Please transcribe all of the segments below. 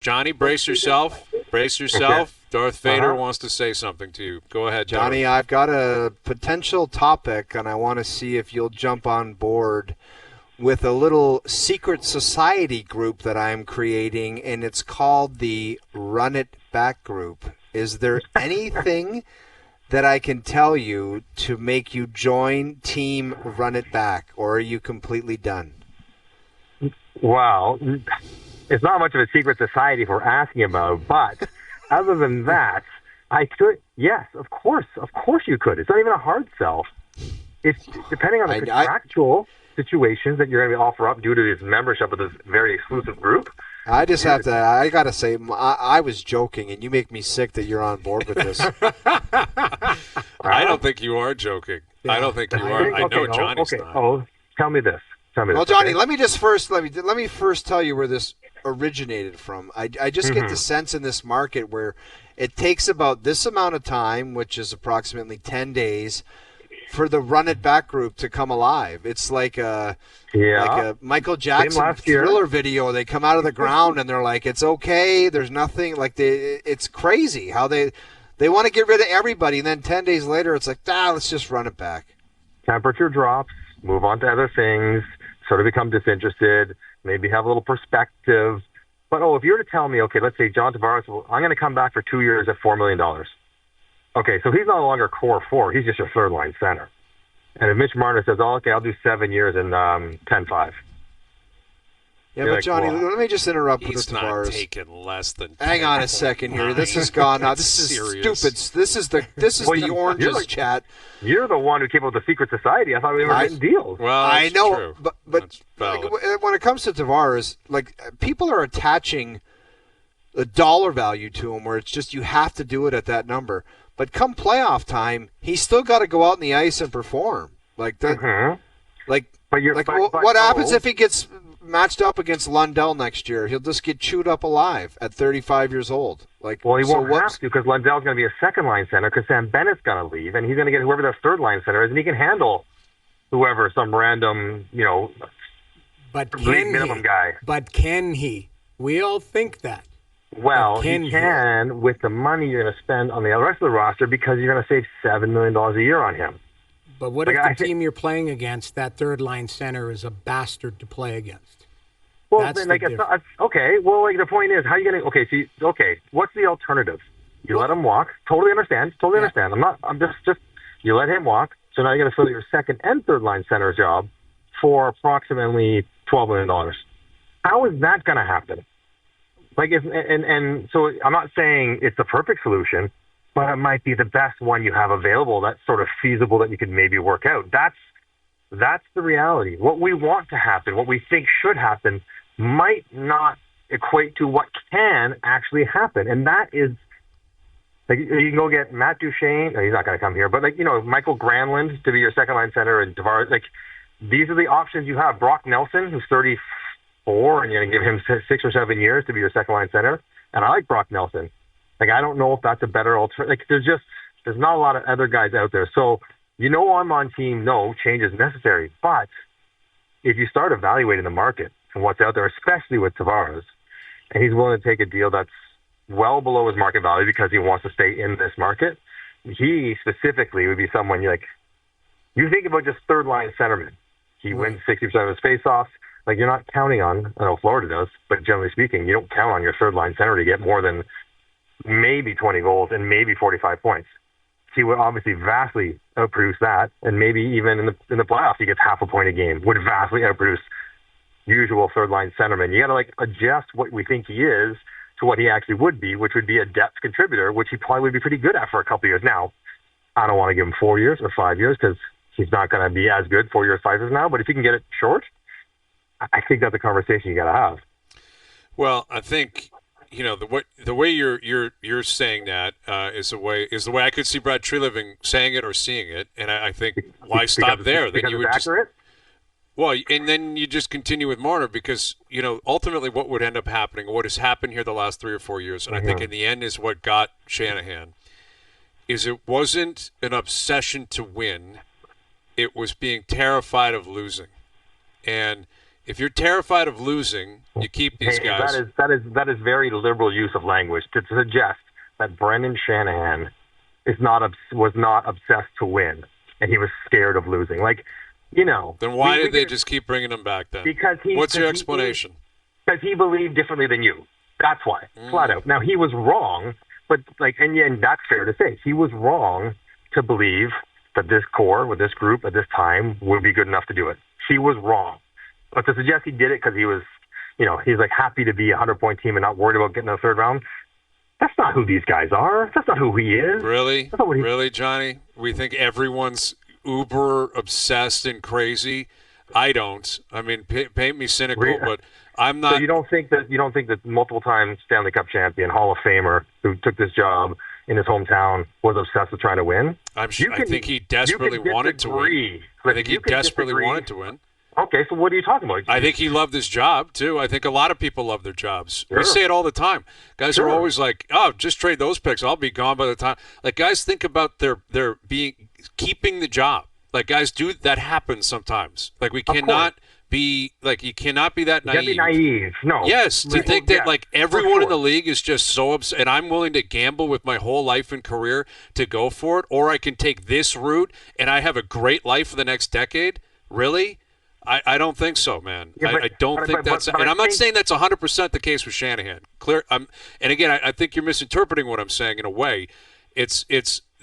Johnny, brace yourself. Brace yourself. Okay. Darth Vader wants to say something to you. Go ahead, Johnny. Darth. I've got a potential topic, and I want to see if you'll jump on board with a little secret society group that I'm creating, and it's called the Run It Back Group. Is there anything that I can tell you to make you join Team Run It Back, or are you completely done? Well, it's not much of a secret society if we're asking about, but other than that, I could, yes, of course you could. It's not even a hard sell. It's depending on the contractual situations that you're going to offer up due to this membership of this very exclusive group. I just have to, I got to say, I was joking, and you make me sick that you're on board with this. I don't think you are joking. Yeah. I don't think you are. I know Johnny's not. Oh, tell me this. Well, Johnny, let me first tell you where this originated from. I just get the sense in this market where it takes about this amount of time, which is approximately 10 days, for the Run It Back group to come alive. It's like a Michael Jackson Thriller video. They come out of the ground and they're like, it's okay, there's nothing. Like it's crazy how they want to get rid of everybody, and then 10 days later it's like, let's just run it back. Temperature drops, move on to other things, sort of become disinterested, maybe have a little perspective. But, if you were to tell me, okay, let's say John Tavares, I'm going to come back for 2 years at $4 million. Okay, so he's no longer core 4. He's just your third-line center. And if Mitch Marner says, okay, I'll do 7 years and 10-5. Yeah, but Johnny, let me just interrupt with the Tavares. He's not taking less than 10. Hang on a second here. This has gone out. This is stupid. This is the oranges chat. You're the one who came up with the secret society. I thought we were getting deals. Well, I know, true. but when it comes to Tavares, like, people are attaching a dollar value to him where it's just you have to do it at that number. But come playoff time, he's still got to go out on the ice and perform. Like that. What happens if he gets matched up against Lundell next year? He'll just get chewed up alive at 35 years old. He won't have to, because Lundell's going to be a second-line center because Sam Bennett's going to leave, and he's going to get whoever their third-line center is, and he can handle whoever, some random, minimum guy. But can he? We all think that. Well, he can with the money you're going to spend on the rest of the roster, because you're going to save $7 million a year on him. But what if the team you're playing against, that third-line center, is a bastard to play against? Well, then, the point is, how are you going to? What's the alternative? You let him walk. Totally understand. Understand. I'm just. You let him walk. So now you're going to fill your second and third line center job for approximately $12 million. How is that going to happen? So I'm not saying it's the perfect solution, but it might be the best one you have available. That's sort of feasible that you could maybe work out. That's the reality. What we want to happen, what we think should happen, might not equate to what can actually happen. And that is, you can go get Matt Duchene. No, he's not going to come here. But, Michael Granlund to be your second-line center, and Tavares. These are the options you have. Brock Nelson, who's 34, and you're going to give him 6 or 7 years to be your second-line center. And I like Brock Nelson. I don't know if that's a better alternative. There's not a lot of other guys out there. So, I'm on team, no, change is necessary. But if you start evaluating the market and what's out there, especially with Tavares, and he's willing to take a deal that's well below his market value because he wants to stay in this market, he specifically would be someone you think about just third-line centerman. He wins 60% of his face-offs. You're not counting on, I know Florida does, but generally speaking, you don't count on your third-line center to get more than maybe 20 goals and maybe 45 points. He would obviously vastly outproduce that, and maybe even in the playoffs he gets half a point a game, would vastly outproduce usual third-line centerman. You got to adjust what we think he is to what he actually would be, which would be a depth contributor, which he probably would be pretty good at for a couple of years. Now, I don't want to give him 4 years or 5 years because he's not going to be as good 4 years, 5 years now, but if you can get it short, I think that's a conversation you got to have. Well, I think the way you're saying that is the way I could see Brad Treliving saying it or seeing it, and I think why stop there? Then you would accurate. Well, and then you just continue with Marner because ultimately what would end up happening, what has happened here the last 3 or 4 years, and I think in the end is what got Shanahan, is it wasn't an obsession to win, it was being terrified of losing. And If you're terrified of losing, you keep these guys. That is very liberal use of language to suggest that Brendan Shanahan was not obsessed to win, and he was scared of losing. Like, Then why did they just keep bringing him back then? What's your explanation? Because he believed differently than you. That's why, flat out. Now, he was wrong, but and that's fair to say. He was wrong to believe that this core, with this group at this time, would be good enough to do it. He was wrong. But to suggest he did it because he was, he's like happy to be a 100-point team and not worried about getting to the third round, that's not who these guys are. That's not who he is. Really? Really, Johnny? We think everyone's uber obsessed and crazy? I don't. I mean, paint me cynical, but I'm not. So you don't think that multiple-time Stanley Cup champion, Hall of Famer, who took this job in his hometown, was obsessed with trying to win? I think he desperately wanted to win. I think he desperately wanted to win. Okay, so what are you talking about? I think he loved his job, too. I think a lot of people love their jobs. Sure. We say it all the time. Guys are always like, oh, just trade those picks. I'll be gone by the time. Like, guys think about their keeping the job. Like, guys do that happens sometimes. Like, we cannot be, like, you cannot be that naive. You can't be naive. No. Yes, to think that, like, everyone in the league is just so upset, and I'm willing to gamble with my whole life and career to go for it, or I can take this route, and I have a great life for the next decade. Really? I don't think so, man. Yeah, I don't think that's – and I'm not saying that's 100% the case with Shanahan. And again, I think you're misinterpreting what I'm saying in a way. It's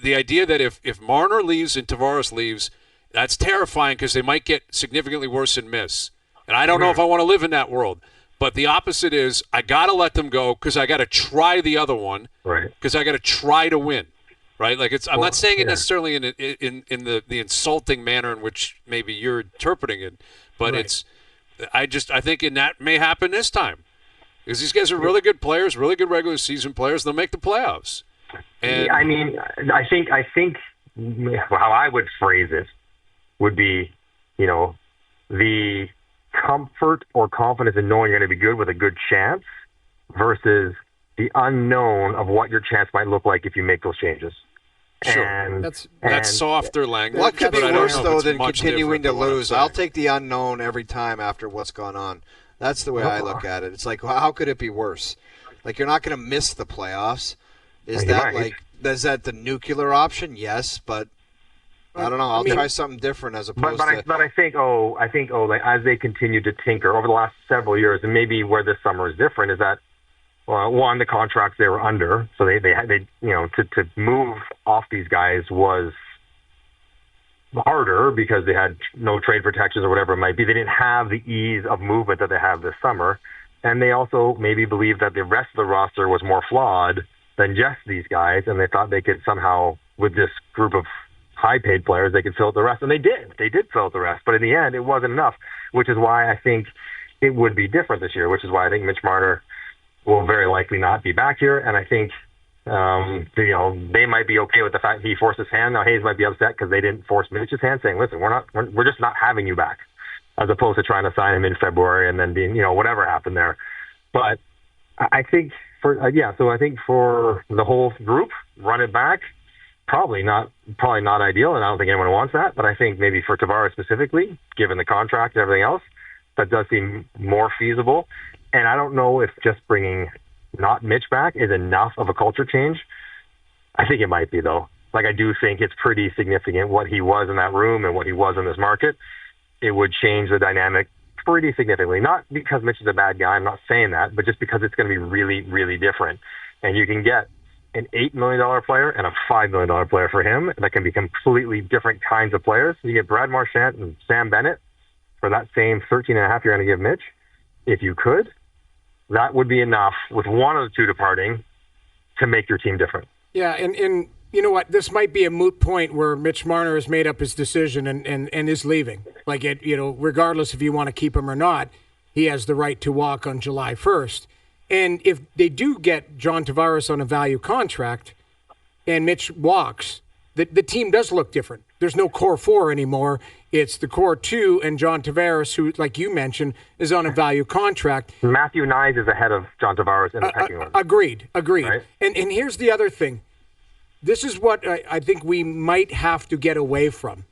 the idea that if Marner leaves and Tavares leaves, that's terrifying because they might get significantly worse and miss. And I don't know if I want to live in that world. But the opposite is I got to let them go because I got to try the other one because I got to try to win. Right, like I'm not saying it necessarily in the insulting manner in which maybe you're interpreting it, but I think that may happen this time because these guys are really good players, really good regular season players. They'll make the playoffs. And I mean, I think how I would phrase it would be, the comfort or confidence in knowing you're going to be good with a good chance versus the unknown of what your chance might look like if you make those changes. Sure. And that's softer language. What could be worse, though, than much continuing to different than lose? I'll take the unknown every time after what's gone on. That's the way I look at it. It's like, well, how could it be worse? Like, you're not going to miss the playoffs. Is that the nuclear option? Yes, but I don't know. I'll try something different as opposed to. But I think like as they continue to tinker over the last several years, and maybe where this summer is different is that. One, the contracts they were under, so they to move off these guys was harder because they had no trade protections or whatever it might be. They didn't have the ease of movement that they have this summer, and they also maybe believed that the rest of the roster was more flawed than just these guys, and they thought they could somehow, with this group of high-paid players, they could fill out the rest, and they did. They did fill out the rest, but in the end, it wasn't enough, which is why I think it would be different this year, which is why I think Mitch Marner will very likely not be back here, and I think they might be okay with the fact he forced his hand. Now Hayes might be upset because they didn't force Mitch's hand, saying, "Listen, we're just not having you back," as opposed to trying to sign him in February and then being whatever happened there. But I think for the whole group, run it back. Probably not ideal, and I don't think anyone wants that. But I think maybe for Tavares specifically, given the contract and everything else, that does seem more feasible. And I don't know if just bringing not Mitch back is enough of a culture change. I think it might be, though. Like, I do think it's pretty significant what he was in that room and what he was in this market. It would change the dynamic pretty significantly. Not because Mitch is a bad guy, I'm not saying that, but just because it's going to be really, really different. And you can get an $8 million player and a $5 million player for him that can be completely different kinds of players. You get Brad Marchand and Sam Bennett for that same 13.5 you're going to give Mitch. If you could, that would be enough with one of the two departing to make your team different. Yeah, and you know what? This might be a moot point where Mitch Marner has made up his decision and is leaving. Like, regardless if you want to keep him or not, he has the right to walk on July 1st. And if they do get John Tavares on a value contract and Mitch walks, the team does look different. There's no core four anymore. It's the core two and John Tavares, who, like you mentioned, is on a value contract. Matthew Knies is ahead of John Tavares in the pecking order. Agreed. Right? And here's the other thing. This is what I think we might have to get away from.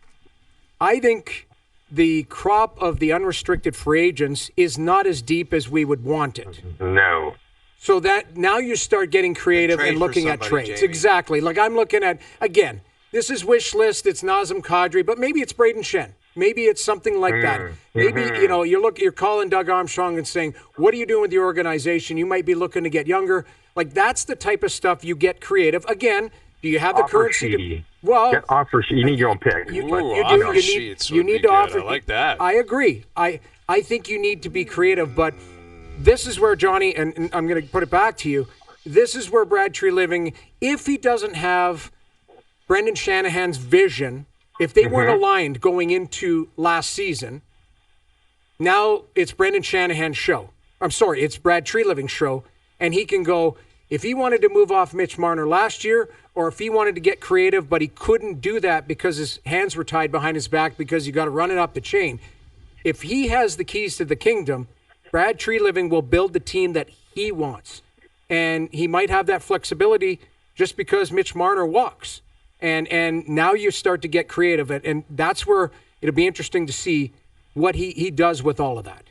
I think the crop of the unrestricted free agents is not as deep as we would want it. No. So that now you start getting creative and looking at trades. Jamie. Exactly. Like I'm looking at, again, this is wish list, it's Nazem Kadri, but maybe it's Braden Shen. Maybe it's something like that. Maybe, you're calling Doug Armstrong and saying, what are you doing with your organization? You might be looking to get younger. Like that's the type of stuff you get creative. Again, do you have the currency? Get offer sheet. You need your own pick. You need to offer. I like that. I agree. I think you need to be creative, but this is where, Johnny, and I'm going to put it back to you, this is where Brad Treliving, if he doesn't have Brendan Shanahan's vision, if they weren't aligned going into last season, now it's Brendan Shanahan's show. I'm sorry, it's Brad Treliving's show, and he can go, if he wanted to move off Mitch Marner last year, or if he wanted to get creative, but he couldn't do that because his hands were tied behind his back because you got to run it up the chain. If he has the keys to the kingdom, Brad Treliving will build the team that he wants. And he might have that flexibility just because Mitch Marner walks. And now you start to get creative. And that's where it'll be interesting to see what he does with all of that.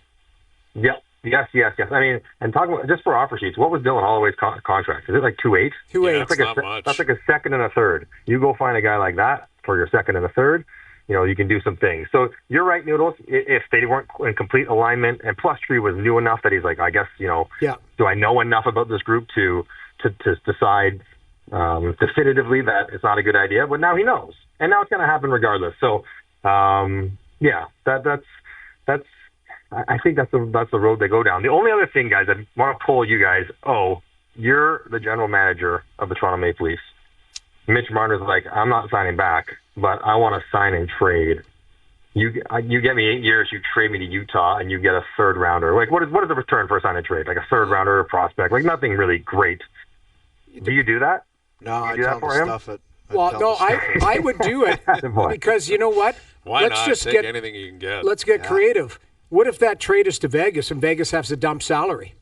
Yep. Yes. I mean, and talking about, just for offer sheets, what was Dylan Holloway's contract? Is it like 2.8? 2.8. That's not much. That's like a second and a third. You go find a guy like that for your second and a third, you can do some things. So you're right, Noodles. If they weren't in complete alignment, and plus Tree was new enough that he's like, I guess, do I know enough about this group to decide definitively that it's not a good idea? But now he knows, and now it's going to happen regardless. So, that's. I think that's the road they go down. The only other thing, guys, I want to pull you guys. Oh, you're the general manager of the Toronto Maple Leafs. Mitch Marner's like, I'm not signing back, but I want to sign and trade. You get me 8 years, you trade me to Utah, and you get a third rounder. Like, what is the return for a sign and trade? Like a third rounder, a prospect, like nothing really great. Do you do that? No, I tell him to stuff it. I would do it because you know what? Why not take anything you can get? Let's get creative. What if that trade is to Vegas and Vegas has to dump salary?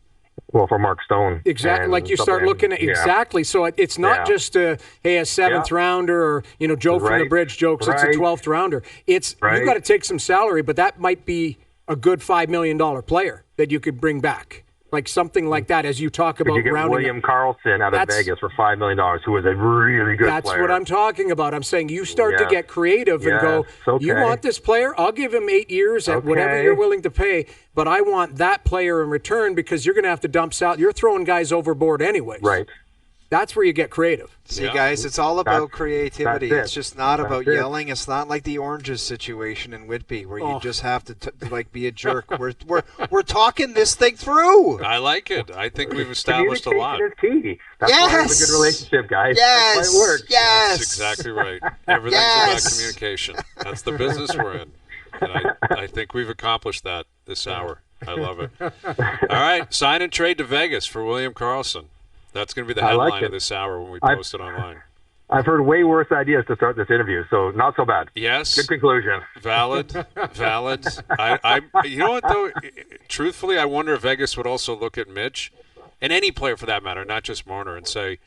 Well, for Mark Stone. Exactly. Like you start looking at, exactly. So it's not just a seventh rounder or, Joe from the Bridge jokes, it's a 12th rounder. It's, you got to take some salary, but that might be a good $5 million player that you could bring back. Like something like that, as you talk about rounding. You get William Karlsson out of Vegas for $5 million, who is a really good player. That's what I'm talking about. I'm saying you start to get creative and go, you want this player? I'll give him 8 years at whatever you're willing to pay, but I want that player in return because you're going to have to dump out. You're throwing guys overboard anyways. Right. That's where you get creative. See, guys, it's all about creativity. It's just not about yelling. It's not like the Oranges situation in Whitby where you just have to be a jerk. We're talking this thing through. I like it. I think we've established a lot. Communication is key. That's why we have a good relationship, guys. Yes. That's why it works. Yes. That's exactly right. Everything's about communication. That's the business we're in. And I think we've accomplished that this hour. I love it. All right, sign and trade to Vegas for William Karlsson. That's going to be the headline of this hour when we post it online. I've heard way worse ideas to start this interview, so not so bad. Yes. Good conclusion. Valid. I you know what, though? Truthfully, I wonder if Vegas would also look at Mitch, and any player for that matter, not just Marner, and say,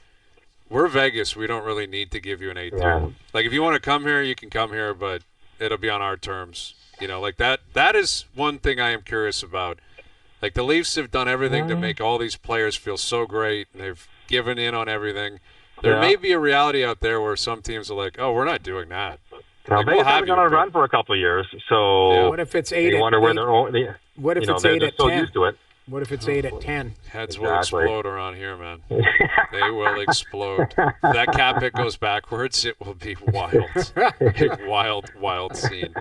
we're Vegas. We don't really need to give you an 8th year. Like, if you want to come here, you can come here, but it'll be on our terms. Like that. That is one thing I am curious about. Like, the Leafs have done everything to make all these players feel so great, and they've given in on everything. There may be a reality out there where some teams are like, oh, we're not doing that. Now, they haven't gone on a run for a couple of years, so what if it's 8? You wonder where they're what if it's 8 at 10? So used to it. What if it's 8 at 10? Heads will explode around here, man. They will explode. If that cap hit goes backwards, it will be wild. A wild, wild scene.